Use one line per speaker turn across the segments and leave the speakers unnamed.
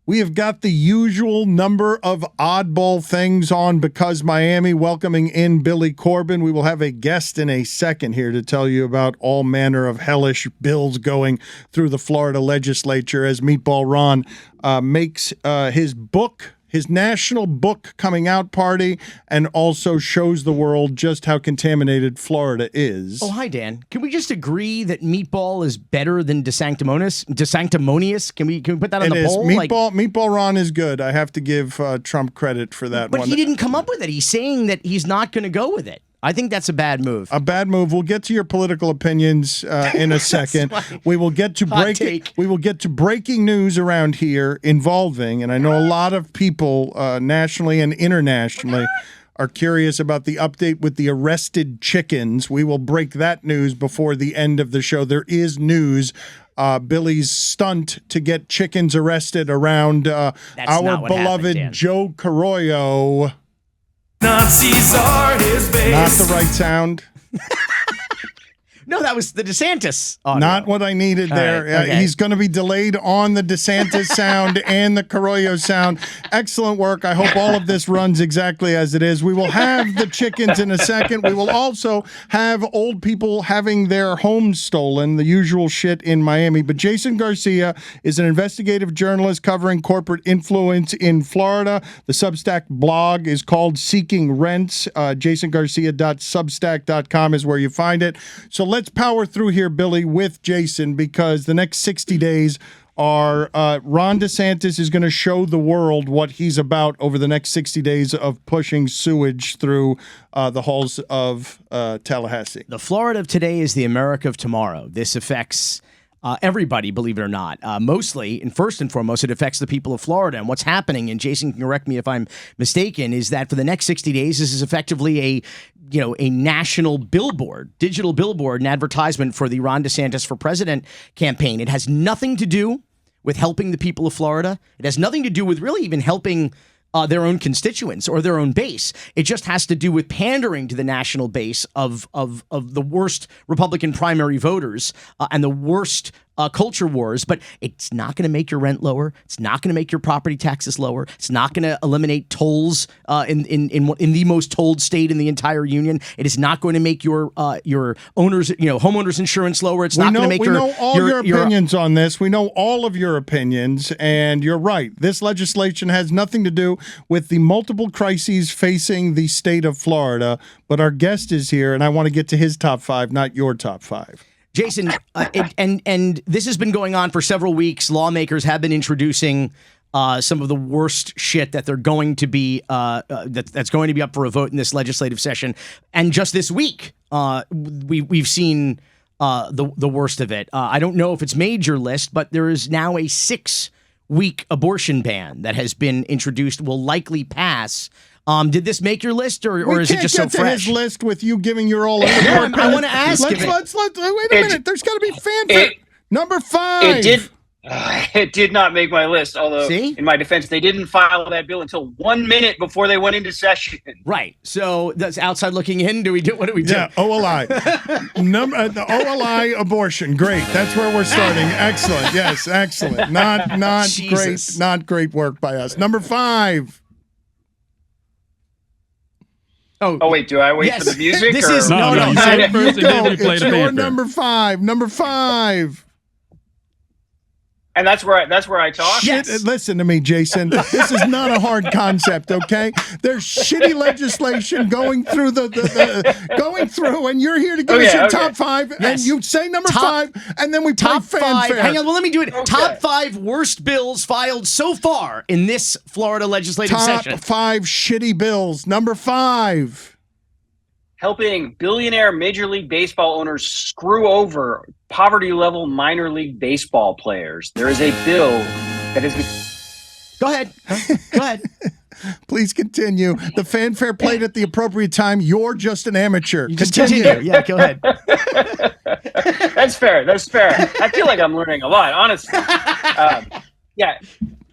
We have got the usual number of oddball things on because Miami, welcoming in Billy Corbin. We will have a guest in a second here to tell you about all manner of hellish bills going through the Florida legislature as Meatball Ron makes his national book coming out party, and also shows the world just how contaminated Florida is.
Oh, hi, Dan. Can we just agree that Meatball is better than DeSanctimonious? Can we put that on the poll?
Meatball Ron is good. I have to give Trump credit for that one.
But he didn't come up with it. He's saying that he's not going to go with it. I think that's a bad move.
A bad move. We'll get to your political opinions in a second. We will get to breaking news around here involving, and I know a lot of people nationally and internationally are curious about the update with the arrested chickens. We will break that news before the end of the show. There is news. Billy's stunt to get chickens arrested around our beloved Joe Carollo.
Nazis are his base.
Not the right sound.
No, that was the DeSantis audio.
Not what I needed there.
Right, okay.
He's going to be delayed on the DeSantis sound and the Carollo sound. Excellent work. I hope all of this runs exactly as it is. We will have the chickens in a second. We will also have old people having their homes stolen, the usual shit in Miami. But Jason Garcia is an investigative journalist covering corporate influence in Florida. The Substack blog is called Seeking Rents. JasonGarcia.substack.com is where you find it. So let's power through here, Billy, with Jason, because the next 60 days are Ron DeSantis is going to show the world what he's about over the next 60 days of pushing sewage through the halls of Tallahassee.
The Florida of today is the America of tomorrow. This affects everybody, believe it or not. Mostly, and first and foremost, it affects the people of Florida. And what's happening, and Jason can correct me if I'm mistaken, is that for the next 60 days, this is effectively a national billboard, digital billboard, and advertisement for the Ron DeSantis for President campaign. It has nothing to do with helping the people of Florida. It has nothing to do with really even helping their own constituents or their own base. It just has to do with pandering to the national base of the worst Republican primary voters and the worst culture wars. But it's not going to make your rent lower. It's not going to make your property taxes lower. It's not going to eliminate tolls in the most tolled state in the entire union. It is not going to make your owners, homeowners insurance lower. It's not going to make
we know all your opinions on this. We know all of your opinions, and you're right. This legislation has nothing to do with the multiple crises facing the state of Florida. But our guest is here, and I want to get to his top five, not your top five.
Jason, and this has been going on for several weeks. Lawmakers have been introducing some of the worst shit that they're going to be that's going to be up for a vote in this legislative session. And just this week, we've seen the worst of it. I don't know if it's made your list, but there is now a 6-week abortion ban that has been introduced. Will likely pass. Did this make your list, or is it just so fresh?
We can't get to his list with you giving your all.
I want to ask.
Let's wait a minute. There's got to be fanfare. Number 5.
It did not make my list. Although, in my defense, they didn't file that bill until 1 minute before they went into session.
Right. So that's outside looking in. What do we do?
Yeah. OLI. The OLI abortion. Great. That's where we're starting. Excellent. Yes. Excellent. Not great. Not great work by us. Number 5.
Oh wait, do I wait for the music?
This is
no.
You said it first, and then we played a fanfare.
Number 5. Number 5.
And that's where I talk.
Yes. Listen to me, Jason. This is not a hard concept, okay? There's shitty legislation going through going through, and you're here to give us your top 5, and you say number 5, and then we play fanfare.
Hang on, well, let me do it. Okay. Top 5 worst bills filed so far in this Florida legislative session.
Top 5 shitty bills. Number 5.
Helping billionaire Major League Baseball owners screw over poverty-level minor league baseball players. There is a bill that has been...
Go ahead.
Please continue. The fanfare played at the appropriate time. You're just an amateur.
Just continue. Yeah, go ahead.
That's fair. I feel like I'm learning a lot, honestly.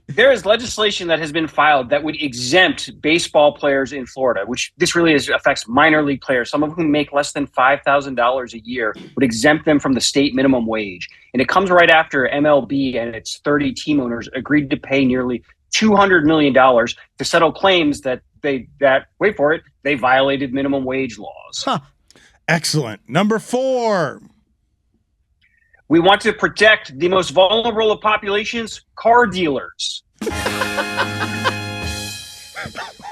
there is legislation that has been filed that would exempt baseball players in Florida, which this really affects minor league players, some of whom make less than $5,000 a year, would exempt them from the state minimum wage. And it comes right after MLB and its 30 team owners agreed to pay nearly $200 million to settle claims that wait for it, they violated minimum wage laws.
Huh.
Excellent. Number 4.
We want to protect the most vulnerable of populations, car dealers.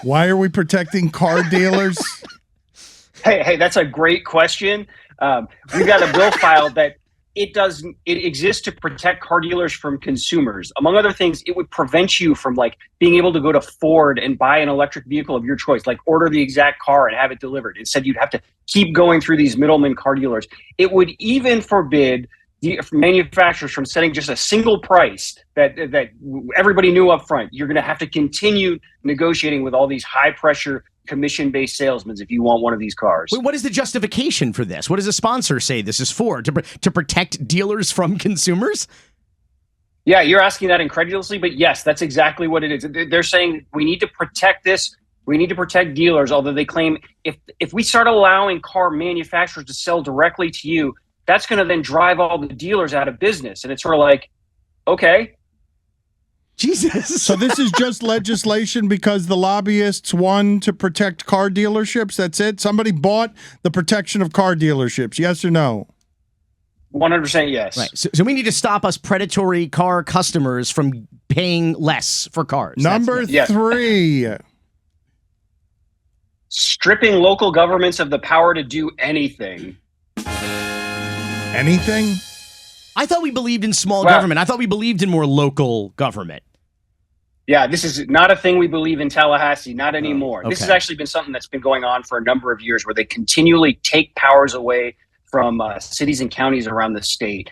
Why are we protecting car dealers?
Hey, that's a great question. We've got a bill filed that it exists to protect car dealers from consumers. Among other things, it would prevent you from being able to go to Ford and buy an electric vehicle of your choice, order the exact car and have it delivered. Instead, you'd have to keep going through these middlemen car dealers. It would even forbid the manufacturers from setting just a single price that everybody knew up front. You're going to have to continue negotiating with all these high-pressure, commission-based salesmen if you want one of these cars.
Wait, what is the justification for this? What does the sponsor say this is for? To protect dealers from consumers?
Yeah, you're asking that incredulously, but yes, that's exactly what it is. They're saying we need to protect this. We need to protect dealers, although they claim if we start allowing car manufacturers to sell directly to you, that's going to then drive all the dealers out of business. And it's sort of okay.
Jesus.
So this is just legislation because the lobbyists won to protect car dealerships? That's it? Somebody bought the protection of car dealerships, yes or no?
100% yes.
Right. So we need to stop us predatory car customers from paying less for cars.
Number 3.
Stripping local governments of the power to do anything.
Anything?
I thought we believed in small government. I thought we believed in more local government.
Yeah, this is not a thing we believe in Tallahassee, not anymore.
Okay.
This has actually been something that's been going on for a number of years where they continually take powers away from cities and counties around the state.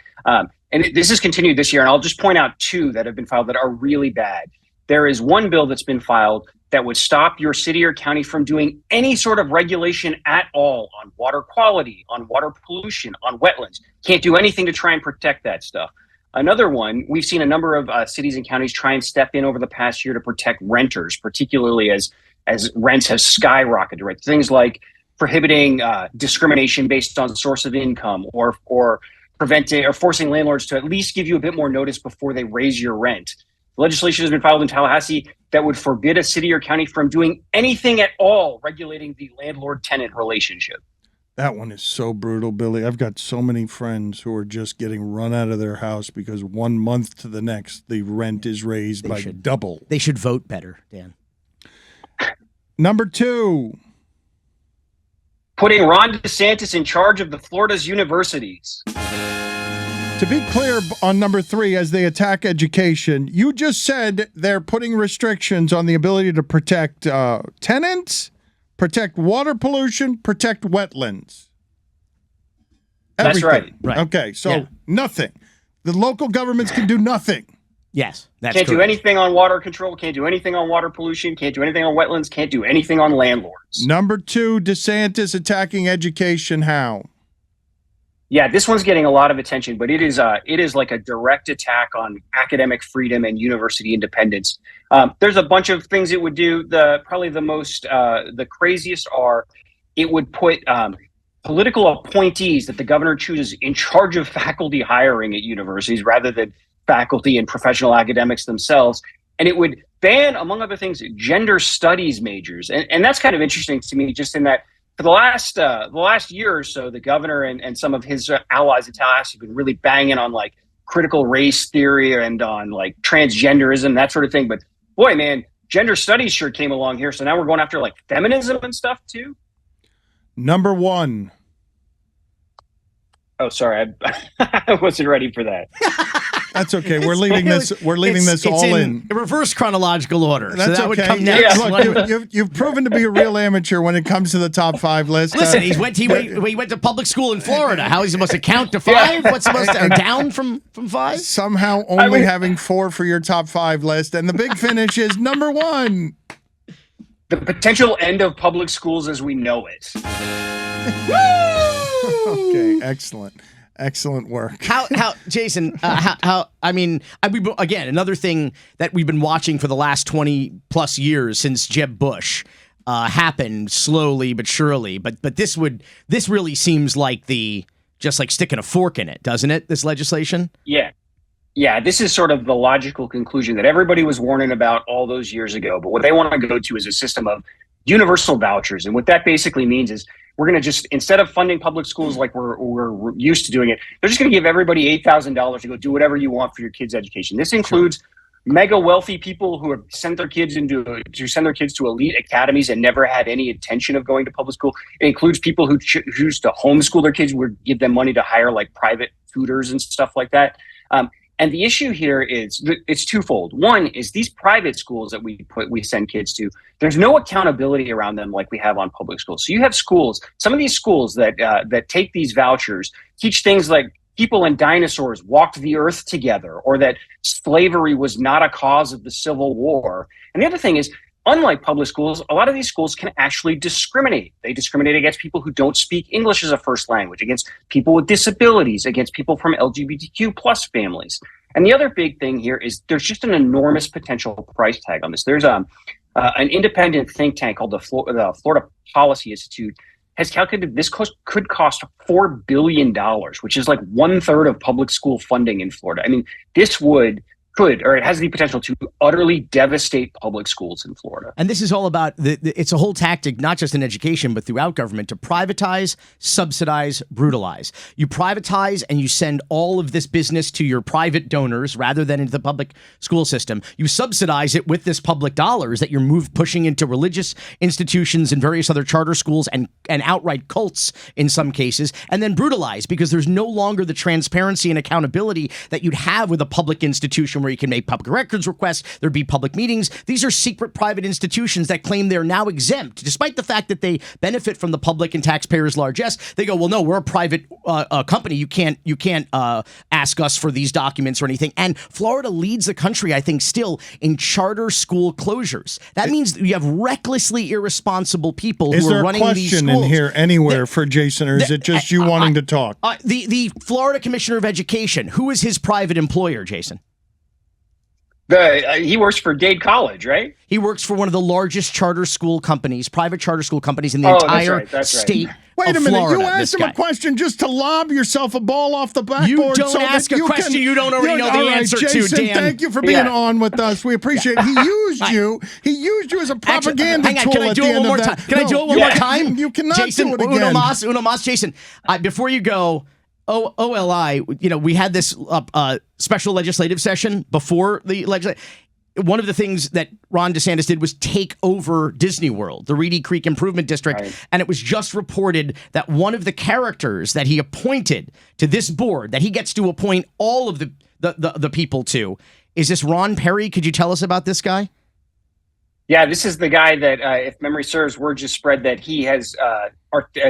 This has continued this year, and I'll just point out 2 that have been filed that are really bad. There is one bill that's been filed that would stop your city or county from doing any sort of regulation at all on water quality, on water pollution, on wetlands. Can't do anything to try and protect that stuff. Another one, we've seen a number of cities and counties try and step in over the past year to protect renters, particularly as rents have skyrocketed, right? Things like prohibiting discrimination based on source of income or preventing or forcing landlords to at least give you a bit more notice before they raise your rent. Legislation has been filed in Tallahassee that would forbid a city or county from doing anything at all regulating the landlord-tenant relationship.
That one is so brutal, Billy. I've got so many friends who are just getting run out of their house because 1 month to the next, the rent is raised by double.
They should vote better, Dan.
Number 2.
Putting Ron DeSantis in charge of the Florida's universities.
To be clear on number 3, as they attack education, you just said they're putting restrictions on the ability to protect tenants, protect water pollution, protect wetlands.
That's right.
Okay, so nothing. The local governments can do nothing.
Yes, that's
Can't do
correct.
anything on water control, can't do anything on water pollution, can't do anything on wetlands, can't do anything on landlords.
Number 2, DeSantis attacking education. How?
Yeah, this one's getting a lot of attention, but it is like a direct attack on academic freedom and university independence. There's a bunch of things it would do. Probably the craziest are it would put political appointees that the governor chooses in charge of faculty hiring at universities rather than faculty and professional academics themselves. And it would ban, among other things, gender studies majors. And that's kind of interesting to me, just in that for the last year or so, the governor and some of his allies in Tallahassee have been really banging on critical race theory and on transgenderism, that sort of thing. But boy, man, gender studies sure came along here. So now we're going after feminism and stuff too.
Number 1.
Oh, sorry, I wasn't ready for that.
That's okay. We're leaving this. We're leaving this all in
reverse chronological order.
That's
so that
okay.
would come next.
Yeah. Look, you've proven to be a real amateur when it comes to the top 5 list.
Listen, he went to public school in Florida. How he's supposed to count to 5? What's supposed to down from 5?
Somehow only having 4 for your top 5 list, and the big finish is number 1.
The potential end of public schools as we know it.
Okay, excellent. Excellent work.
How Jason, again, another thing that we've been watching for the last 20 plus years since Jeb Bush happened slowly but surely. But this really seems like just like sticking a fork in it, doesn't it? This legislation?
Yeah. Yeah, this is sort of the logical conclusion that everybody was warning about all those years ago. But what they want to go to is a system of universal vouchers. And what that basically means is we're going to just, instead of funding public schools like we're used to doing it, they're just going to give everybody $8,000 to go do whatever you want for your kids' education. This includes mega wealthy people who have sent their kids to elite academies and never had any intention of going to public school. It includes people who choose to homeschool their kids, would give them money to hire like private tutors and stuff like that. And the issue here is it's twofold. One is these private schools that we send kids to, there's no accountability around them like we have on public schools. So you have schools, some of these schools that take these vouchers, teach things like people and dinosaurs walked the earth together, or that slavery was not a cause of the Civil War. And the other thing is, unlike public schools, a lot of these schools can actually discriminate. They discriminate against people who don't speak English as a first language, against people with disabilities, against people from LGBTQ plus families. And the other big thing here is there's just an enormous potential price tag on this. There's an independent think tank called the Florida Policy Institute has calculated this could cost $4 billion, which is like 1/3 of public school funding in Florida. I mean, this it has the potential to utterly devastate public schools in Florida.
And this is all about, it's a whole tactic, not just in education, but throughout government, to privatize, subsidize, brutalize. You privatize and you send all of this business to your private donors rather than into the public school system. You subsidize it with this public dollars that you're pushing into religious institutions and various other charter schools and outright cults in some cases, and then brutalize because there's no longer the transparency and accountability that you'd have with a public institution where you can make public records requests, there'd be public meetings. These are secret private institutions that claim they're now exempt, despite the fact that they benefit from the public and taxpayers' largesse. They go, well, no, we're a private company. You can't ask us for these documents or anything. And Florida leads the country, I think, still in charter school closures. That means you have recklessly irresponsible people who are running these schools.
Is there a question in here anywhere for Jason, or is it just you wanting to talk?
The Florida Commissioner of Education, who is his private employer, Jason?
He works for Dade College, right?
He works for one of the largest charter school companies, private charter school companies in the entire state.
Wait a minute,
Florida,
you asked him a question just to lob yourself a ball off the backboard.
You don't ask a question you don't already know the answer
Jason,
to, Dan.
Thank you for being on with us. We appreciate it. He used you as a propaganda tool.
Can I do it one more time? Can I do it one more time?
You cannot
Jason,
do it again.
Uno mas. Jason, before you go, OLI, we had this special legislative session before the legislative. One of the things that Ron DeSantis did was take over Disney World, the Reedy Creek Improvement District. Right. And it was just reported that one of the characters that he appointed to this board, that he gets to appoint all of the people to, is this Ron Perry. Could you tell us about this guy?
Yeah, this is the guy that, if memory serves, word just spread that he has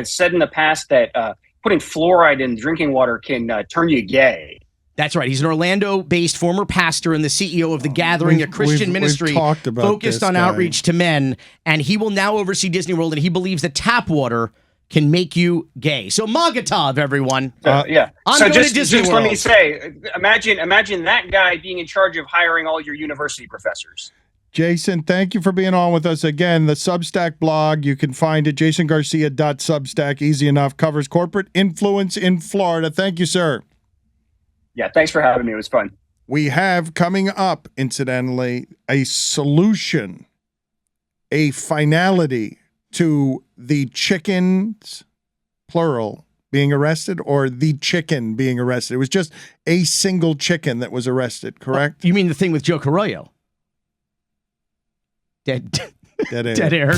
said in the past that putting fluoride in drinking water can turn you gay.
That's right. He's an Orlando-based former pastor and the CEO of The Gathering, a Christian ministry focused on outreach to men. And he will now oversee Disney World, and he believes that tap water can make you gay. So Magatov, everyone.
Yeah.
So
just
World.
Let me say, imagine that guy being in charge of hiring all your university professors.
Jason, thank you for being on with us again. The Substack blog, you can find it, jasongarcia.substack. Easy enough. Covers corporate influence in Florida. Thank you, sir.
Yeah, thanks for having me. It was fun.
We have coming up, incidentally, a solution, a finality to the chickens, plural, being arrested, or the chicken being arrested. It was just a single chicken that was arrested, correct?
You mean the thing with Joe Carollo? Dead air.
Dead air. Dead air.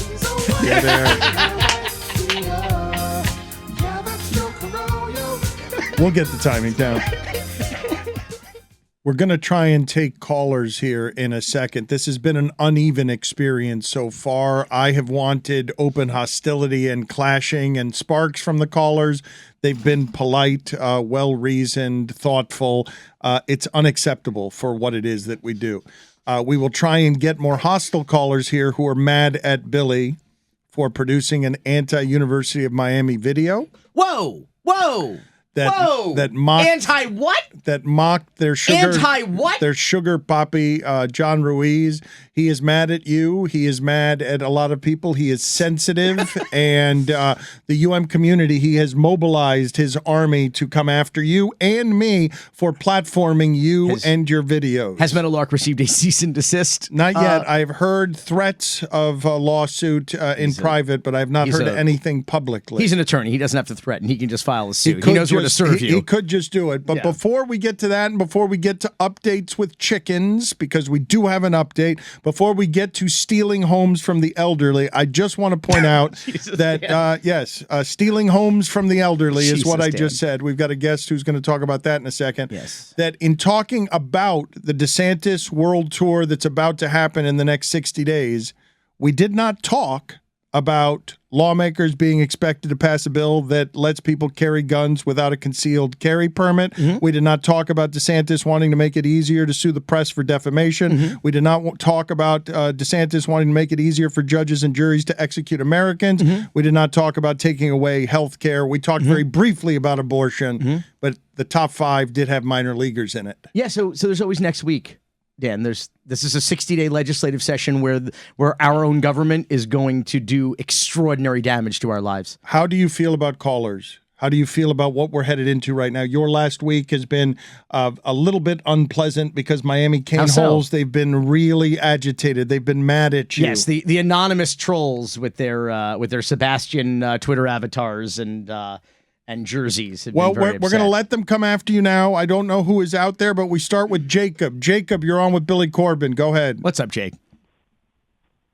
We'll get the timing down. We're going to try and take callers here in a second. This has been an uneven experience so far. I have wanted open hostility and clashing and sparks from the callers. They've been polite, well-reasoned, thoughtful. It's unacceptable for what it is that we do. We will try and get more hostile callers here who are mad at Billy for producing an anti-University of Miami video.
Whoa!
that mocked
anti-what?
That mocked their sugar
Anti-what?
Their sugar poppy, John Ruiz. He is mad at you. He is mad at a lot of people. He is sensitive, and the UM community. He has mobilized his army to come after you and me for platforming you and your videos.
Has Meadowlark received a cease and desist?
Not yet. I've heard threats of a lawsuit in private, but I've not heard anything publicly.
He's an attorney. He doesn't have to threaten. He can just file a suit. He knows where to serve you.
He could just do it. But before we get to that, and before we get to updates with chickens, because we do have an update, before we get to stealing homes from the elderly, I just want to point out that, stealing homes from the elderly is what I just said. We've got a guest who's going to talk about that in a second.
Yes.
That in talking about the DeSantis world tour that's about to happen in the next 60 days, we did not talk about lawmakers being expected to pass a bill that lets people carry guns without a concealed carry permit. We did not talk about DeSantis wanting to make it easier to sue the press for defamation. We did not talk about DeSantis wanting to make it easier for judges and juries to execute Americans. We did not talk about taking away health care. We talked very briefly about abortion, but the top 5 did have minor leaguers in it.
Yeah, so there's always next week. Dan, this is a 60-day legislative session where our own government is going to do extraordinary damage to our lives.
How do you feel about callers? How do you feel about what we're headed into right now? Your last week has been a little bit unpleasant because Miami cane holes, they've been really agitated. They've been mad at you.
Yes, the anonymous trolls with their Sebastian Twitter avatars and jerseys.
Well, we're going to let them come after you now. I don't know who is out there, but we start with Jacob. Jacob, you're on with Billy Corbin. Go ahead.
What's up, Jake?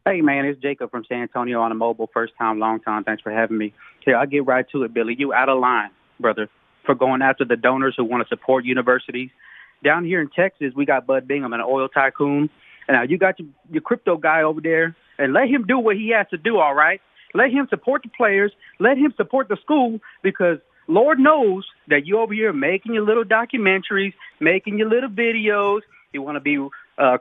Hey, man, it's Jacob from San Antonio on a mobile. First time, long time. Thanks for having me. Here, I'll get right to it, Billy. You out of line, brother, for going after the donors who want to support universities. Down here in Texas, we got Bud Bingham, an oil tycoon. And now you got your crypto guy over there, and let him do what he has to do, all right? Let him support the players. Let him support the school, because Lord knows that you over here making your little documentaries, making your little videos. You want to be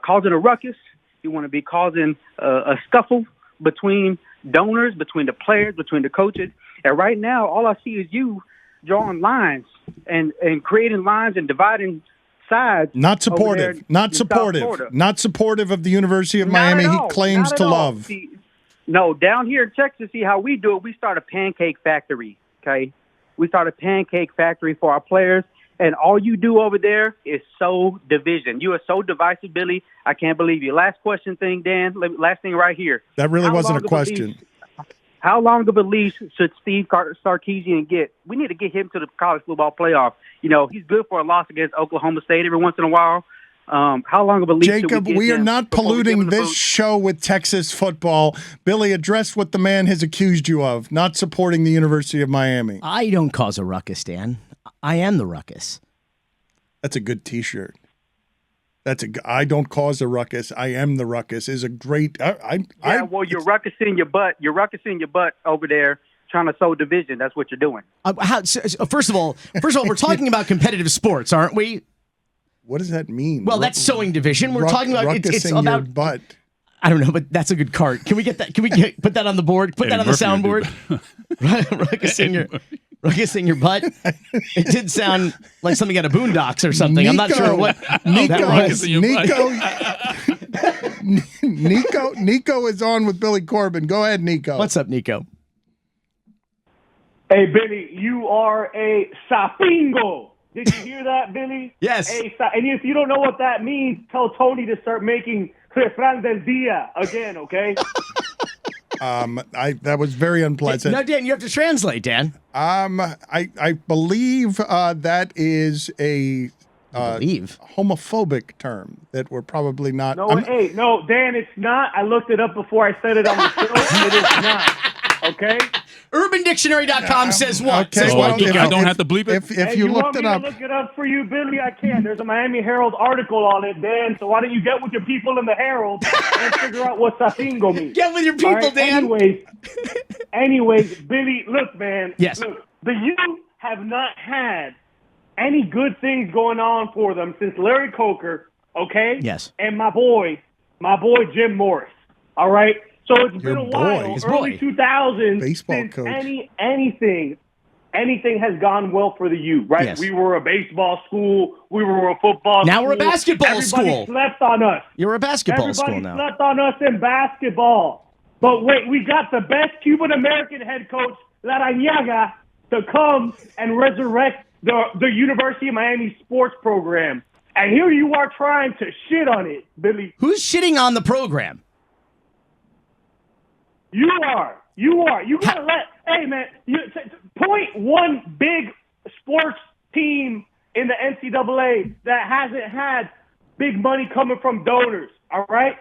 causing a ruckus. You want to be causing a scuffle between donors, between the players, between the coaches. And right now, all I see is you drawing lines and creating lines and dividing sides.
Not supportive. Not supportive. Not supportive of the University of Miami. He claims to love.
See, no, down here in Texas, see how we do it. We start a pancake factory, okay? We start a pancake factory for our players, and all you do over there is sow division. You are so divisive, Billy. I can't believe you. Last question thing, Dan. Last thing right here.
That really wasn't a question.
How long of a leash should Steve Sarkisian get? We need to get him to the college football playoff. You know, he's good for a loss against Oklahoma State every once in a while. How long of a leash
Jacob,
should
we are not polluting this show with Texas football. Billy, address what the man has accused you of, not supporting the University of Miami.
I don't cause a ruckus, Dan. I am the ruckus.
That's a good T-shirt. I don't cause a ruckus. I am the ruckus is a great.
Well, you're ruckusing your butt. You're ruckusing your butt over there, trying to sow division. That's what you're doing.
First of all, we're talking about competitive sports, aren't we?
What does that mean?
Well, that's sowing division. We're talking about it's about
your butt.
I don't know, but that's a good card. Can we get that? Can we put that on the board? Put that on the soundboard. Ruckusing your butt. It did sound like something out of Boondocks or something.
Nico,
I'm not sure what that was.
Nico is on with Billy Corbin. Go ahead, Nico.
What's up, Nico?
Hey, Billy, you are a sapingo. Did you hear that, Billy?
Yes.
And if you don't know what that means, tell Tony to start making refrán del día again, okay?
That was very unpleasant.
No, Dan, you have to translate, Dan.
I believe that is a homophobic term that we're probably not.
No, no, Dan, it's not. I looked it up before I said it on the show. It is not. Okay?
UrbanDictionary.com says what?
Okay,
says
well,
what,
I don't have to bleep it.
If you looked it up,
look it up for you, Billy, I can. There's a Miami Herald article on it, Dan. So why don't you get with your people in the Herald and figure out what sapingo means?
Get with your people,
right?
Dan.
Anyways, Billy, look, man.
Yes.
Look, the youth have not had any good things going on for them since Larry Coker, okay?
Yes.
And my boy Jim Morris, all right? So it's been a while,
His
early
boy.
2000s,
Baseball
since
coach.
anything anything has gone well for the U, right?
Yes.
We were a baseball school. We were a football school.
Now we're a basketball
Everybody
school.
slept on us.
You're a basketball
Everybody
school now.
slept on us in basketball. But wait, we got the best Cuban-American head coach, Larrañaga, to come and resurrect the University of Miami sports program. And here you are trying to shit on it, Billy.
Who's shitting on the program?
You are. You gotta hey man, point one big sports team in the NCAA that hasn't had big money coming from donors. All right,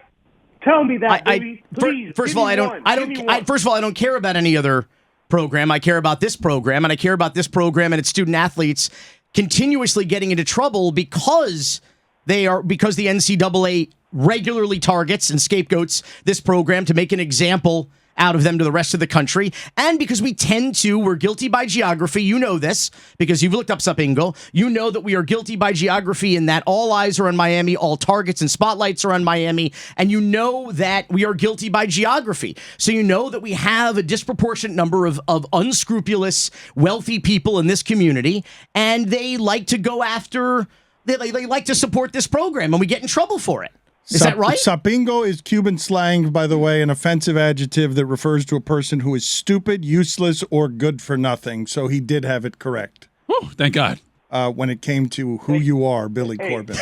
tell me that, baby. Please.
First of all, I don't care about any other program. I care about this program, and I care about this program and its student athletes continuously getting into trouble because the NCAA regularly targets and scapegoats this program to make an example out of them to the rest of the country. And because we're guilty by geography. You know this because you've looked up Sapingo. You know that we are guilty by geography in that all eyes are on Miami, all targets and spotlights are on Miami. And you know that we are guilty by geography. So you know that we have a disproportionate number of unscrupulous, wealthy people in this community. And they like to go after, they like to support this program, and we get in trouble for it. Is that right?
Sapingo is Cuban slang, by the way, an offensive adjective that refers to a person who is stupid, useless, or good for nothing. So he did have it correct.
Whew, thank God.
When it came to who you are, Billy Corbin.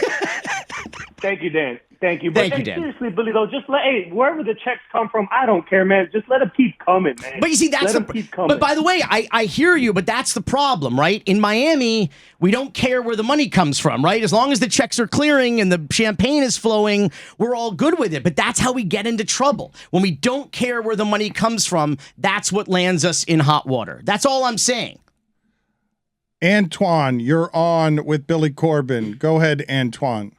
Thank you, Dan. Thank you.
Thank you, Dan.
Seriously, Billy, though, just wherever the checks come from, I don't care, man. Just let them keep coming, man.
But you see, but by the way, I hear you, but that's the problem, right? In Miami, we don't care where the money comes from, right? As long as the checks are clearing and the champagne is flowing, we're all good with it. But that's how we get into trouble. When we don't care where the money comes from, that's what lands us in hot water. That's all I'm saying.
Antoine, you're on with Billy Corbin. Go ahead, Antoine.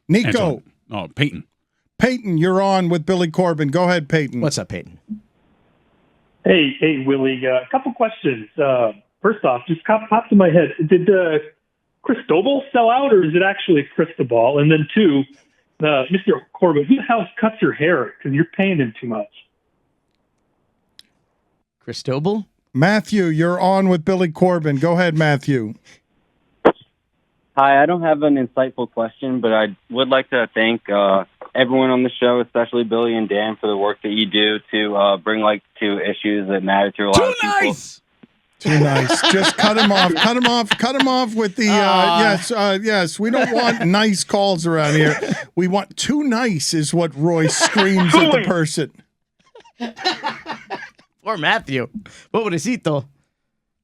Nico.
Antoine. Oh, Peyton.
Peyton, you're on with Billy Corbin. Go ahead, Peyton.
What's up, Peyton?
Hey, Willie. A couple questions. First off, just popped in my head. Did Cristobal sell out, or is it actually Cristobal? And then two, Mr. Corbin, who the hell cuts your hair? Because you're paying him too much.
Cristobal?
Matthew, you're on with Billy Corbin. Go ahead, Matthew.
Hi, I don't have an insightful question, but I would like to thank everyone on the show, especially Billy and Dan, for the work that you do to bring light to issues that matter to a lot of people.
Too nice. Just cut him off. Cut him off. Cut him off with the yes. We don't want nice calls around here. We want too nice is what Roy screams at the person.
Poor Matthew. Pobrecito.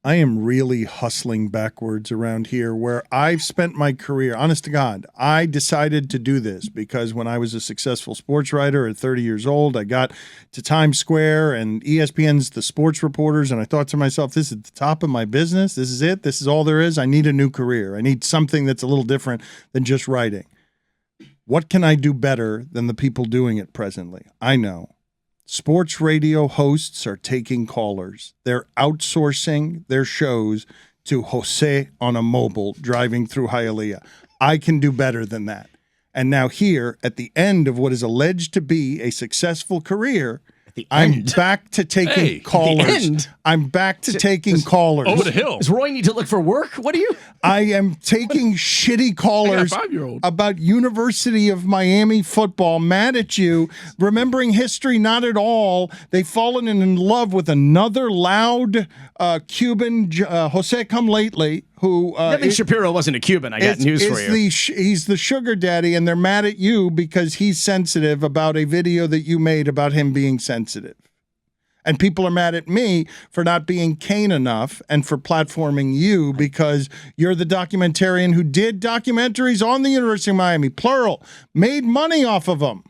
I am really hustling backwards around here where I've spent my career. Honest to God, I decided to do this because when I was a successful sports writer at 30 years old, I got to Times Square and ESPN's The Sports Reporters, and I thought to myself, this is the top of my business. This is it. This is all there is. I need a new career. I need something that's a little different than just writing. What can I do better than the people doing it presently? I know. Sports radio hosts are taking callers. They're outsourcing their shows to Jose on a mobile driving through Hialeah. I can do better than that. And now here, at the end of what is alleged to be a successful career, I'm back to taking callers. I'm back to taking callers.
Over the hill.
Does Roy need to look for work? What are you?
I am taking shitty callers about University of Miami football, mad at you, remembering history not at all. They've fallen in love with another loud Cuban, Jose Come Lately, who
Devin Shapiro wasn't a Cuban. I got news for you.
He's the sugar daddy, and they're mad at you because he's sensitive about a video that you made about him being sensitive. And people are mad at me for not being keen enough and for platforming you because you're the documentarian who did documentaries on the University of Miami, plural, made money off of them.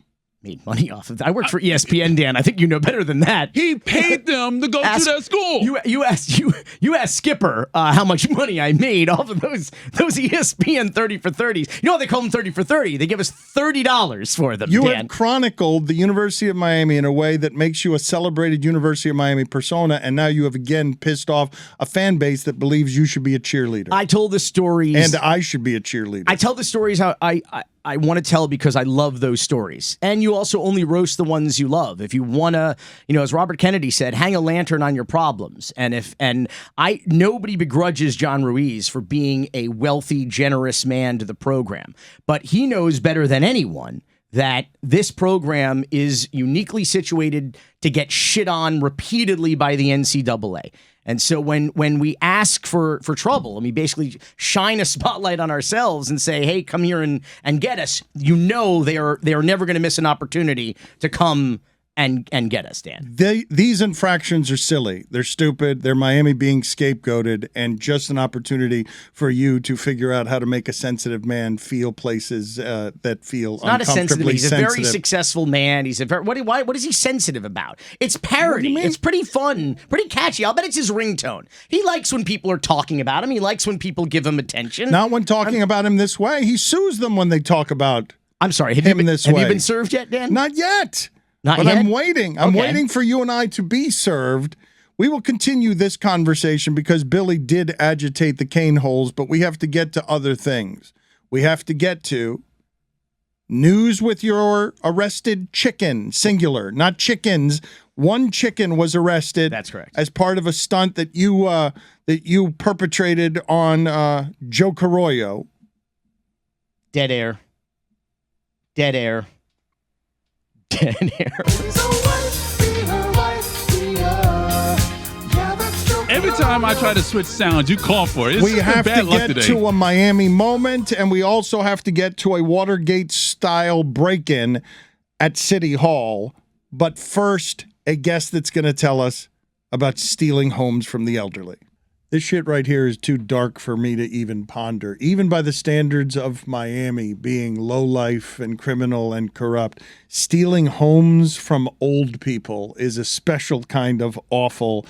Made money off of that. I worked for ESPN, Dan. I think you know better than that.
He paid them to go to that school.
You asked Skipper how much money I made off of those ESPN 30 for 30s. You know they call them 30 for 30. They give us $30 for them.
You have chronicled the University of Miami in a way that makes you a celebrated University of Miami persona, and now you have again pissed off a fan base that believes you should be a cheerleader.
I told the stories,
and I should be a cheerleader.
I tell the stories how I want to tell because I love those stories. And you also only roast the ones you love. If you want to, as Robert Kennedy said, hang a lantern on your problems. And nobody begrudges John Ruiz for being a wealthy, generous man to the program. But he knows better than anyone that this program is uniquely situated to get shit on repeatedly by the NCAA. And so when we ask for trouble, and we basically shine a spotlight on ourselves and say, hey, come here and get us, they are never going to miss an opportunity to come and get us, Dan.
These infractions are silly. They're stupid. They're Miami being scapegoated, and just an opportunity for you to figure out how to make a sensitive man feel places that feel
not a sensitive. He's
sensitive.
A very successful man. He's a very what is he sensitive about? It's parody. It's pretty fun, pretty catchy. I'll bet it's his ringtone. He likes when people are talking about him. He likes when people give him attention.
Not when talking about him this way. He sues them when they talk about.
I'm sorry. Have you been served yet, Dan?
Not yet.
Not
but
yet?
I'm waiting. I'm waiting for you and I to be served. We will continue this conversation because Billy did agitate the cane holes, but we have to get to other things. We have to get to news with your arrested chicken, singular, not chickens. One chicken was arrested.
That's correct.
As part of a stunt that you perpetrated on Joe Carollo.
Dead air. Dead air. Dead air.
Every time I try to switch sounds, you call for it.
We have to get to a Miami moment, and we also have to get to a Watergate-style break-in at City Hall. But first, a guest that's going to tell us about stealing homes from the elderly. This shit right here is too dark for me to even ponder, even by the standards of Miami being lowlife and criminal and corrupt. Stealing homes from old people is a special kind of awful.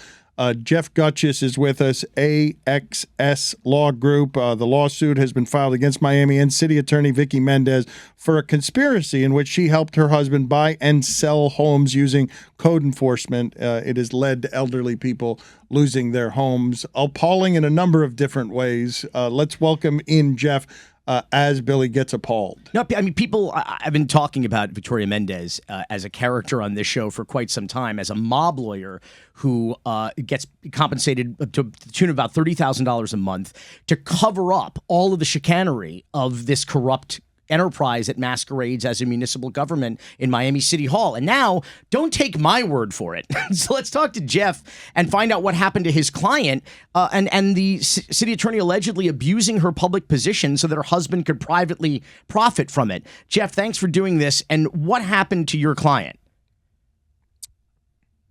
Jeff Gutchis is with us, AXS Law Group. The lawsuit has been filed against Miami and City Attorney Vicky Mendez for a conspiracy in which she helped her husband buy and sell homes using code enforcement. It has led to elderly people losing their homes, appalling in a number of different ways. Let's welcome in Jeff as Billy gets appalled.
No, I mean, I've been talking about Victoria Mendez as a character on this show for quite some time, as a mob lawyer who gets compensated to the tune of about $30,000 a month to cover up all of the chicanery of this corrupt enterprise that masquerades as a municipal government in Miami City Hall. And now, don't take my word for it. So let's talk to Jeff and find out what happened to his client and the city attorney allegedly abusing her public position so that her husband could privately profit from it. Jeff, thanks for doing this. And what happened to your client?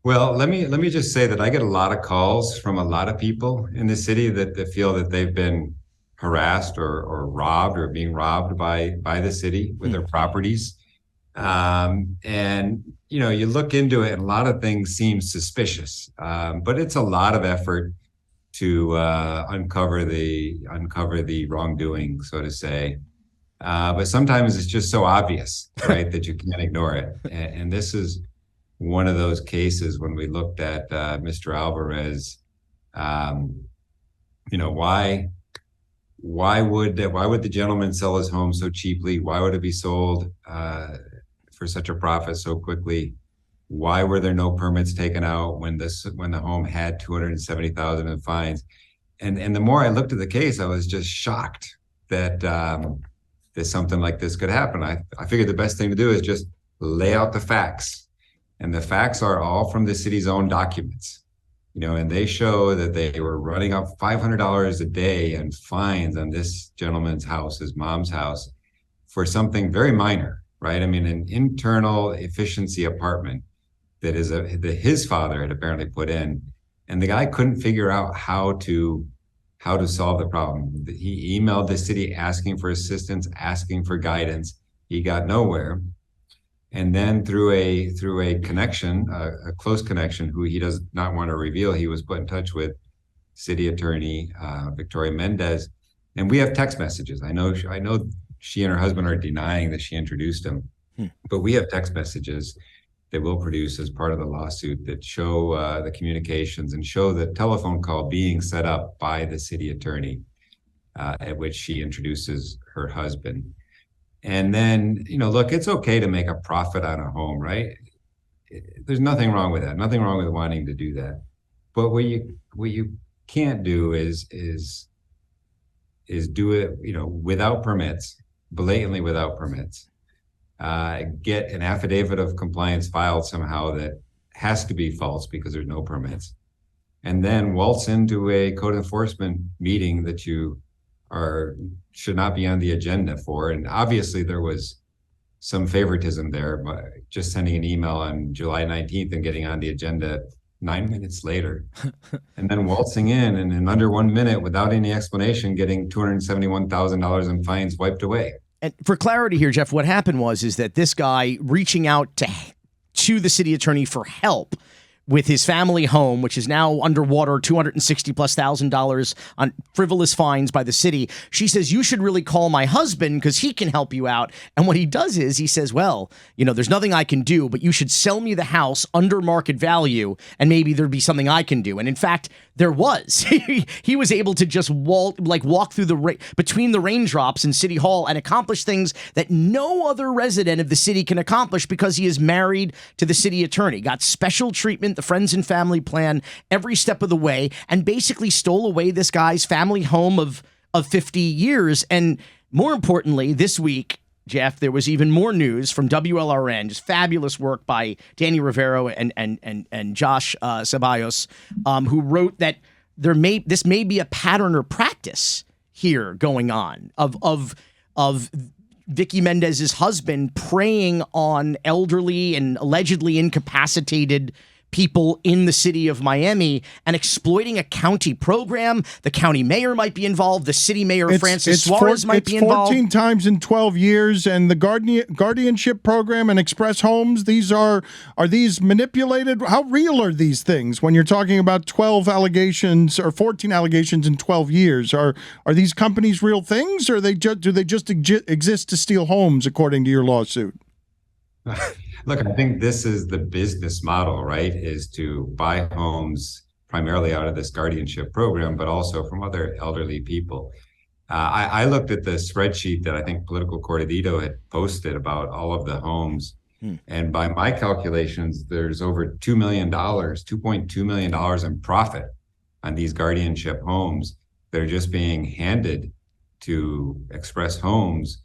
Well, let me just say that I get a lot of calls from a lot of people in the city that feel that they've been harassed or robbed or being robbed by the city with their properties. And, you look into it and a lot of things seem suspicious, but it's a lot of effort to uncover the wrongdoing, so to say. But sometimes it's just so obvious, right, that you can't ignore it. And this is one of those cases when we looked at Mr. Alvarez, why would the gentleman sell his home so cheaply? Why would it be sold for such a profit so quickly? Why were there no permits taken out when the home had $270,000 in fines? And the more I looked at the case, I was just shocked that something like this could happen. I figured the best thing to do is just lay out the facts, and the facts are all from the city's own documents. And they show that they were running up $500 a day in fines on this gentleman's house, his mom's house, for something very minor, right? I mean, an internal efficiency apartment that his father had apparently put in, and the guy couldn't figure out how to solve the problem. He emailed the city asking for assistance, asking for guidance. He got nowhere. And then through a connection, a close connection, who he does not want to reveal, he was put in touch with City Attorney Victoria Mendez, and we have text messages. I know she and her husband are denying that she introduced him, but we have text messages that we'll produce as part of the lawsuit that show the communications and show the telephone call being set up by the city attorney, at which she introduces her husband. And then, look, it's okay to make a profit on a home, right? There's nothing wrong with that. Nothing wrong with wanting to do that. But what you can't do is do it, without permits, blatantly without permits. Get an affidavit of compliance filed somehow that has to be false because there's no permits, and then waltz into a code enforcement meeting that you should not be on the agenda for. And obviously there was some favoritism there, but just sending an email on July 19th and getting on the agenda 9 minutes later, and then waltzing in and in under 1 minute without any explanation, getting $271,000 in fines wiped away.
And for clarity here, Jeff, what happened is that this guy reaching out to the city attorney for help with his family home, which is now underwater, $260,000+ on frivolous fines by the city. She says, you should really call my husband because he can help you out. And what he does is he says, well, there's nothing I can do, but you should sell me the house under market value and maybe there'd be something I can do. And in fact, there was. He was able to just walk through between the raindrops in City Hall and accomplish things that no other resident of the city can accomplish because he is married to the city attorney. Got special treatment, the friends and family plan, every step of the way, and basically stole away this guy's family home of 50 years. And more importantly, this week, Jeff, there was even more news from WLRN, just fabulous work by Danny Rivero and Josh Ceballos, who wrote that this may be a pattern or practice here going on of Vicky Mendez's husband preying on elderly and allegedly incapacitated people in the city of Miami and exploiting a county program. The county mayor might be involved. The city mayor, Francis Suarez, might be involved.
14 times in 12 years. And the guardianship program and Express Homes, are these manipulated? How real are these things when you're talking about 12 allegations or 14 allegations in 12 years? Are these companies real things, or do they just exist to steal homes, according to your lawsuit?
Look, I think this is the business model, right? Is to buy homes primarily out of this guardianship program, but also from other elderly people. I looked at the spreadsheet that I think Political Cortadito had posted about all of the homes. And by my calculations, there's over $2 million, $2.2 million in profit on these guardianship homes. They're just being handed to Express Homes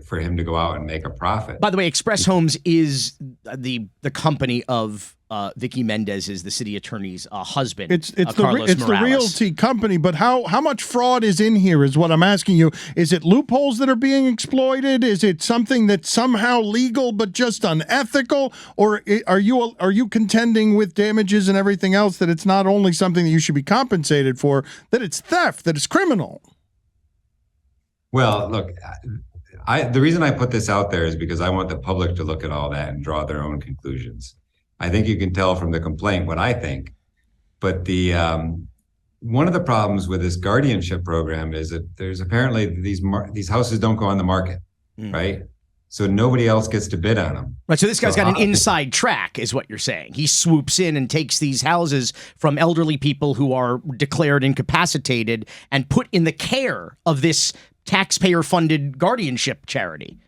for him to go out and make a profit.
By the way, Express Homes is the company of Vicky Mendez, is the city attorney's husband.
It's
Carlos
the realty company, but how much fraud is in here is what I'm asking you. Is it loopholes that are being exploited? Is it something that's somehow legal but just unethical? Or are you contending with damages and everything else that it's not only something that you should be compensated for, that it's theft, that it's criminal?
Well, look, the reason I put this out there is because I want the public to look at all that and draw their own conclusions. I think you can tell from the complaint what I think, but one of the problems with this guardianship program is that there's apparently these houses don't go on the market, right? So nobody else gets to bid on them.
Right. So this guy's got an inside track, is what you're saying. He swoops in and takes these houses from elderly people who are declared incapacitated and put in the care of this taxpayer-funded guardianship charity.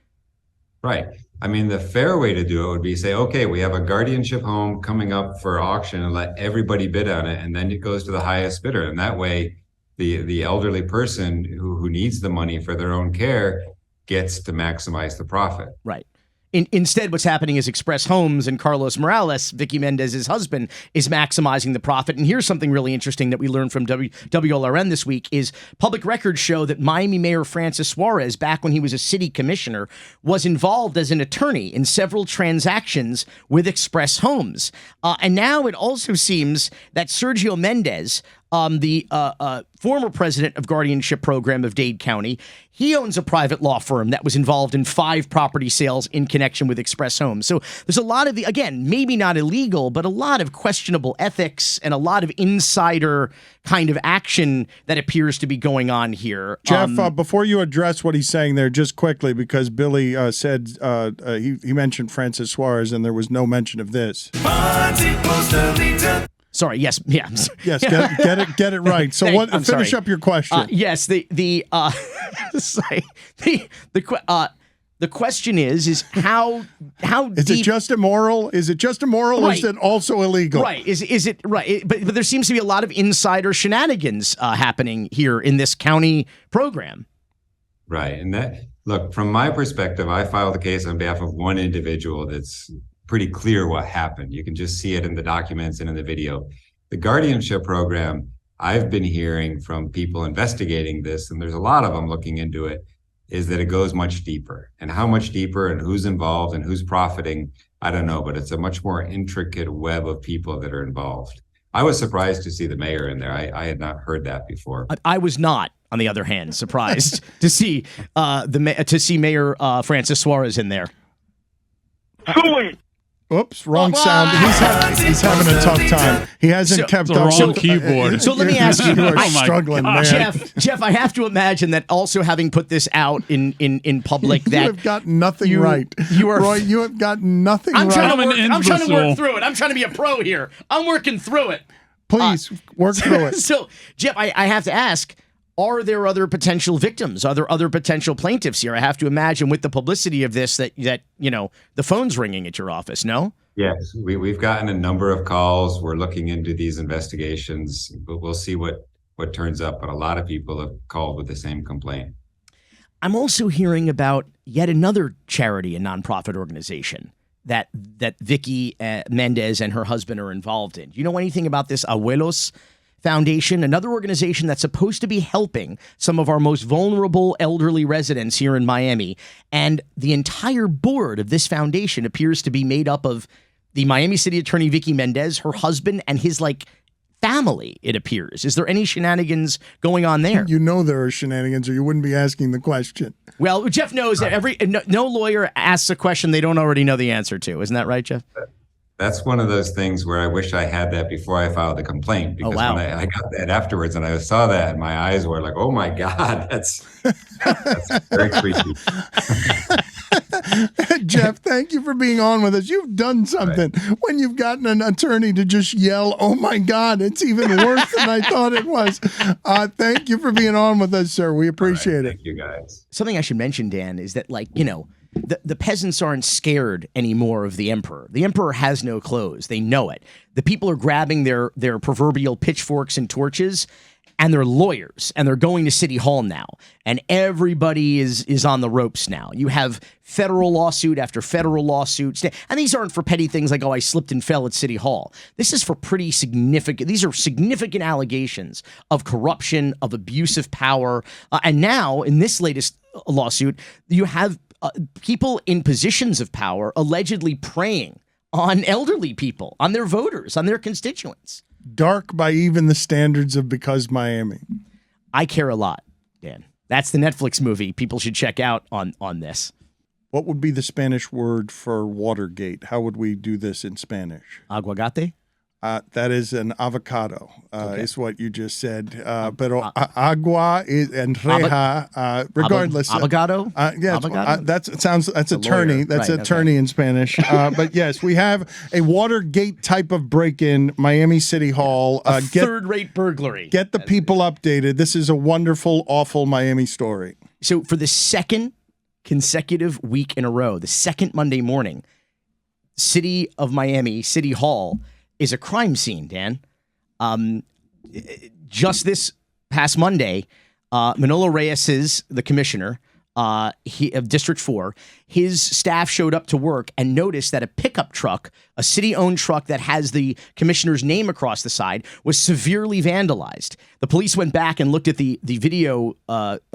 Right. I mean, the fair way to do it would be say, okay, we have a guardianship home coming up for auction and let everybody bid on it, and then it goes to the highest bidder. And that way, the elderly person who needs the money for their own care gets to maximize the profit.
Right. Instead, what's happening is Express Homes and Carlos Morales, Vicky Mendez's husband, is maximizing the profit. And here's something really interesting that we learned from WLRN this week is public records show that Miami Mayor Francis Suarez, back when he was a city commissioner, was involved as an attorney in several transactions with Express Homes. And now it also seems that Sergio Mendez, the former president of guardianship program of Dade County, he owns a private law firm that was involved in 5 property sales in connection with Express Homes. So there's a lot of again, maybe not illegal, but a lot of questionable ethics and a lot of insider kind of action that appears to be going on here.
Jeff, before you address what he's saying there, just quickly, because Billy said he mentioned Francis Suarez and there was no mention of this.
Sorry. Yes. Yeah.
Yes. Get it right. So finish up your question.
Yes. The The question is how
is
deep,
it just immoral? Is it just immoral, or is it also illegal?
Right? Is it right? But there seems to be a lot of insider shenanigans happening here in this county program.
Right, and look, from my perspective, I filed a case on behalf of one individual. That's pretty clear what happened. You can just see it in the documents and in the video. The guardianship program, I've been hearing from people investigating this, and there's a lot of them looking into it, is that it goes much deeper. And how much deeper and who's involved and who's profiting, I don't know, but it's a much more intricate web of people that are involved. I was surprised to see the mayor in there. I had not heard that before.
I was not, on the other hand, surprised to see Mayor Francis Suarez in there.
Oops, wrong sound. He's having a tough time. He hasn't kept up.
Wrong keyboard.
So let me ask you.
You are struggling, man.
Jeff, I have to imagine that also having put this out in public, that
you have got nothing right. Roy, you have got nothing
I'm
right.
I'm trying to work through it. I'm trying to be a pro here. I'm working through it.
Please work through it.
So, Jeff, I have to ask, are there other potential victims? Are there other potential plaintiffs here? I have to imagine with the publicity of this that the phone's ringing at your office, no?
Yes, we've gotten a number of calls. We're looking into these investigations, but we'll see what turns up. But a lot of people have called with the same complaint.
I'm also hearing about yet another charity and nonprofit organization that Vicky Mendez and her husband are involved in. Do you know anything about this Abuelos Foundation, another organization that's supposed to be helping some of our most vulnerable elderly residents here in Miami? And the entire board of this foundation appears to be made up of the Miami City Attorney Vicky Mendez, her husband, and his family, it appears. Is there any shenanigans going on there?
You know there are shenanigans, or you wouldn't be asking the question.
Well, Jeff knows that no lawyer asks a question they don't already know the answer to. Isn't that right, Jeff?
That's one of those things where I wish I had that before I filed the complaint, because when I got that afterwards and I saw that, and my eyes were like, oh my God, that's very creepy.
Jeff, thank you for being on with us. You've done something. Right. When you've gotten an attorney to just yell, oh my God, it's even worse than I thought it was. Thank you for being on with us, sir. We appreciate it.
Thank you, guys.
Something I should mention, Dan, is that the peasants aren't scared anymore of the emperor. The emperor has no clothes. They know it. The people are grabbing their proverbial pitchforks and torches, and they're lawyers, and they're going to City Hall now. And everybody is on the ropes now. You have federal lawsuit after federal lawsuit. And these aren't for petty things like, oh, I slipped and fell at City Hall. This is for pretty significant. These are significant allegations of corruption, of abuse of power. And now, in this latest lawsuit, you have people in positions of power allegedly preying on elderly people, on their voters, on their constituents.
Dark by even the standards of Because Miami.
I care a lot, Dan. That's the Netflix movie people should check out on this.
What would be the Spanish word for Watergate? How would we do this in Spanish?
Aguacate?
That is an avocado, is what you just said. Pero agua and reja, regardless.
Avocado?
Yes,
avocado?
That's attorney. That's
right,
attorney in Spanish. But yes, we have a Watergate type of break-in, Miami City Hall.
Third-rate burglary.
Get the people updated. This is a wonderful, awful Miami story.
So for the second consecutive week in a row, the second Monday morning, City of Miami, City Hall, is a crime scene, Dan. Just this past Monday, Manolo Reyes, the commissioner of District 4, his staff showed up to work and noticed that a pickup truck, a city-owned truck that has the commissioner's name across the side, was severely vandalized. The police went back and looked at the video,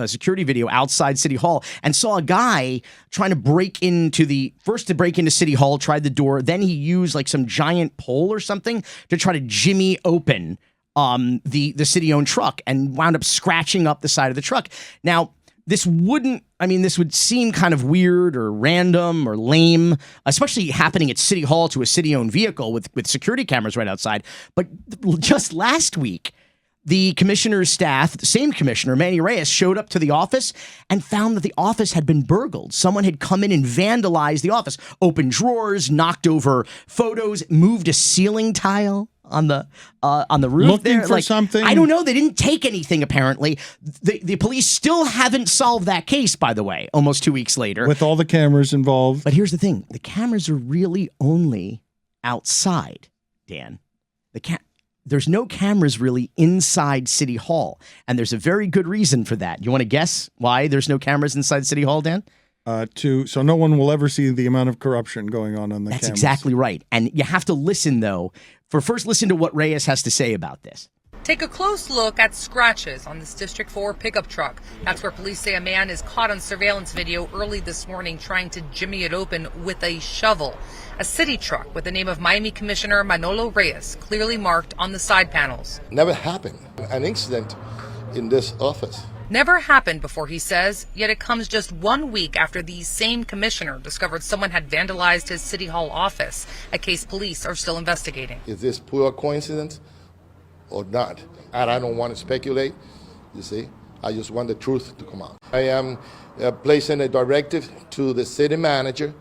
security video outside City Hall, and saw a guy trying to break into City Hall, tried the door, then he used some giant pole or something to try to jimmy open the city-owned truck and wound up scratching up the side of the truck. Now, this would seem kind of weird or random or lame, especially happening at City Hall to a city-owned vehicle with security cameras right outside. But just last week, the commissioner's staff, the same commissioner, Manny Reyes, showed up to the office and found that the office had been burgled. Someone had come in and vandalized the office, opened drawers, knocked over photos, moved a ceiling tile on the roof.
Looking
there.
for something?
I don't know. They didn't take anything, apparently. The police still haven't solved that case, by the way, almost 2 weeks later.
With all the cameras involved.
But here's the thing. The cameras are really only outside, Dan. There's no cameras really inside City Hall, and there's a very good reason for that. You want to guess why there's no cameras inside City Hall, Dan?
So no one will ever see the amount of corruption going on the cameras.
That's exactly right. And you have to listen, though. First, listen to what Reyes has to say about this.
Take a close look at scratches on this District 4 pickup truck. That's where police say a man is caught on surveillance video early this morning trying to jimmy it open with a shovel. A city truck with the name of Miami Commissioner Manolo Reyes clearly marked on the side panels.
Never happened. An incident in this office.
Never happened before, he says, yet it comes just 1 week after the same commissioner discovered someone had vandalized his City Hall office, a case police are still investigating.
Is this pure coincidence or not? And I don't want to speculate, you see. I just want the truth to come out. I am placing a directive to the city manager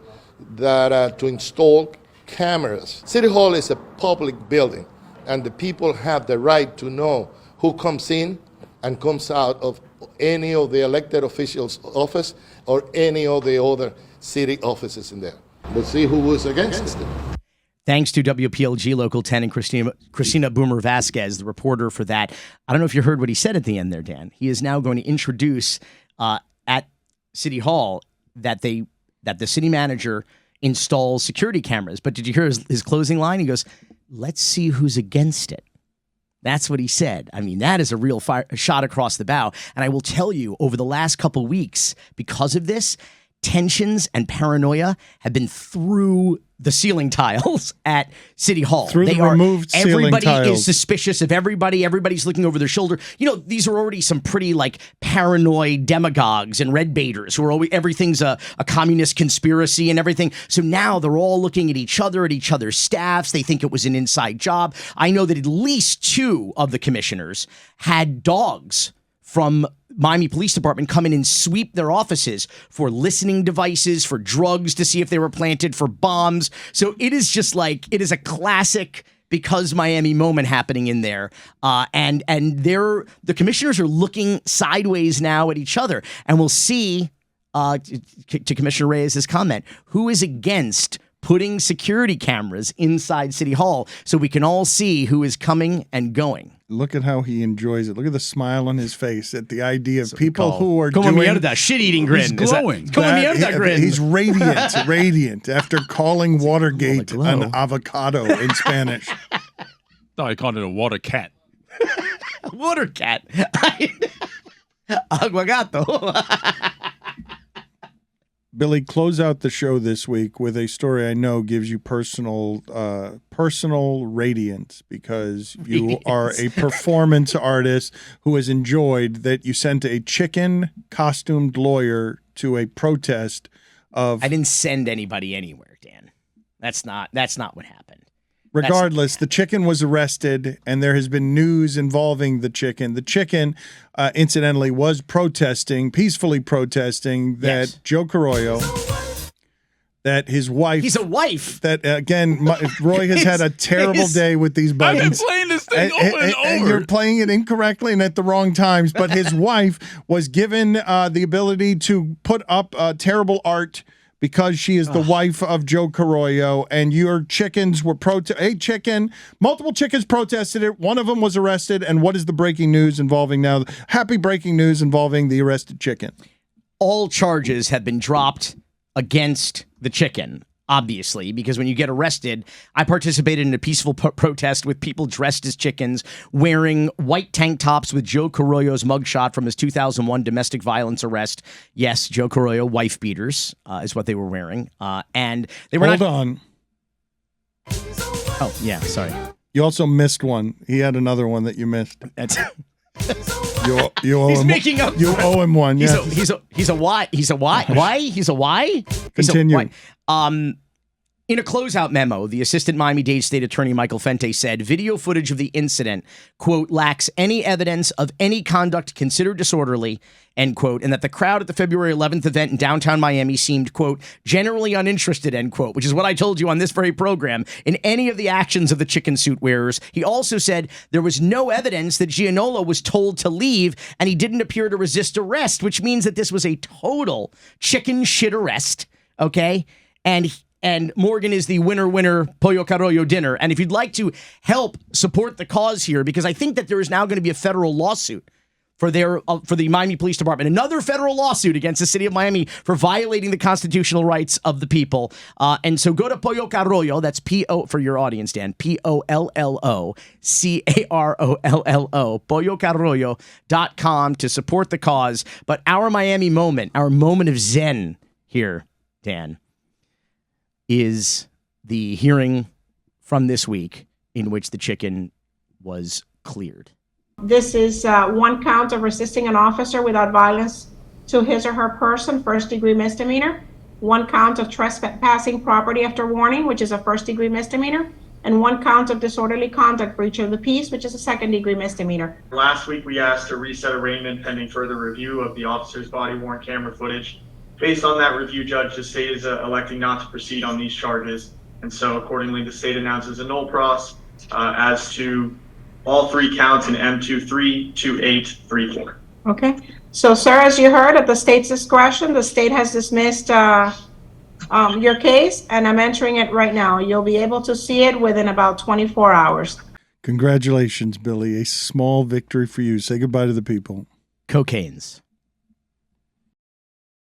that to install cameras. City Hall is a public building, and the people have the right to know who comes in and comes out of any of the elected officials' office or any of the other city offices in there. We'll see who was against it.
Thanks to WPLG Local 10 and Christina Boomer Vasquez, the reporter for that. I don't know if you heard what he said at the end there, Dan. He is now going to introduce at City Hall that the city manager installs security cameras. But did you hear his closing line? He goes, "Let's see who's against it." That's what he said. I mean, that is a real shot across the bow. And I will tell you, over the last couple weeks, because of this, tensions and paranoia have been through the ceiling tiles at City Hall.
Removed ceiling tiles.
Everybody is suspicious of everybody. Everybody's looking over their shoulder. You know, these are already some pretty paranoid demagogues and red baiters who are always, everything's a communist conspiracy and everything. So now they're all looking at each other's staffs. They think it was an inside job. I know that at least 2 of the commissioners had dogs from Miami Police Department come in and sweep their offices for listening devices, for drugs to see if they were planted, for bombs. So it is just it is a classic because Miami moment happening in there. And the commissioners are looking sideways now at each other. And we'll see, to Commissioner Reyes' comment, who is against putting security cameras inside City Hall so we can all see who is coming and going.
Look at how he enjoys it. Look at the smile on his face at the idea of people who are
doing... me out of that shit-eating grin.
He's glowing.
Coming me out of that grin.
He's radiant after calling Watergate an avocado in Spanish.
No, I called it a water cat.
Water cat. Aguacate.
Billy, close out the show this week with a story I know gives you personal radiance because you are a performance artist who has enjoyed that you sent a chicken costumed lawyer to a protest of...
I didn't send anybody anywhere, Dan. That's not what happened.
Regardless, the chicken was arrested, and there has been news involving the chicken. The chicken, incidentally, was peacefully protesting that Joe Carollo, that his wife...
He's a wife!
That, again, Roy has had a terrible day with these buttons.
I've been playing this thing over and over.
And you're playing it incorrectly and at the wrong times, but his wife was given the ability to put up terrible art because she is the wife of Joe Carollo, and your chickens were multiple chickens protested it. One of them was arrested. And what is the breaking news involving now? Happy breaking news involving the arrested chicken.
All charges have been dropped against the chicken, obviously, because when you get arrested, I participated in a peaceful protest with people dressed as chickens, wearing white tank tops with Joe Carollo's mugshot from his 2001 domestic violence arrest. Yes, Joe Carollo, wife beaters is what they were wearing. And they were
Hold on.
Oh, yeah, sorry.
You also missed one. He had another one that you missed.
That's...
You owe
He's
him,
making up.
You owe him one.
He's
Yeah.
a why? He's a why? Why? He's a why?
Continue.
In In a closeout memo, the assistant Miami-Dade state attorney Michael Fente said video footage of the incident, quote, lacks any evidence of any conduct considered disorderly, end quote, and that the crowd at the February 11th event in downtown Miami seemed, quote, generally uninterested, end quote, which is what I told you on this very program, in any of the actions of the chicken suit wearers. He also said there was no evidence that Giannola was told to leave, and he didn't appear to resist arrest, which means that this was a total chicken shit arrest, okay? And Morgan is the winner Pollo Carollo dinner. And if you'd like to help support the cause here, because I think that there is now going to be a federal lawsuit for the Miami Police Department, another federal lawsuit against the city of Miami for violating the constitutional rights of the people. And so go to Pollo Carollo, that's P-O, for your audience, Dan, P-O-L-L-O, C-A-R-O-L-L-O, pollocarollo.com to support the cause. But our Miami moment, our moment of zen here, Dan, is the hearing from this week in which the chicken was cleared.
This is one count of resisting an officer without violence to his or her person, first-degree misdemeanor. One count of trespassing property after warning, which is a first-degree misdemeanor. And one count of disorderly conduct, breach of the peace, which is a second-degree misdemeanor.
Last week, we asked to reset arraignment pending further review of the officer's body-worn camera footage. Based on that review, Judge, the state is electing not to proceed on these charges. And so accordingly, the state announces a null pros as to all three counts in M23, 28, 34.
Okay. So, sir, as you heard, at the state's discretion, the state has dismissed your case, and I'm entering it right now. You'll be able to see it within about 24 hours.
Congratulations, Billy. A small victory for you. Say goodbye to the people.
Cocaine's.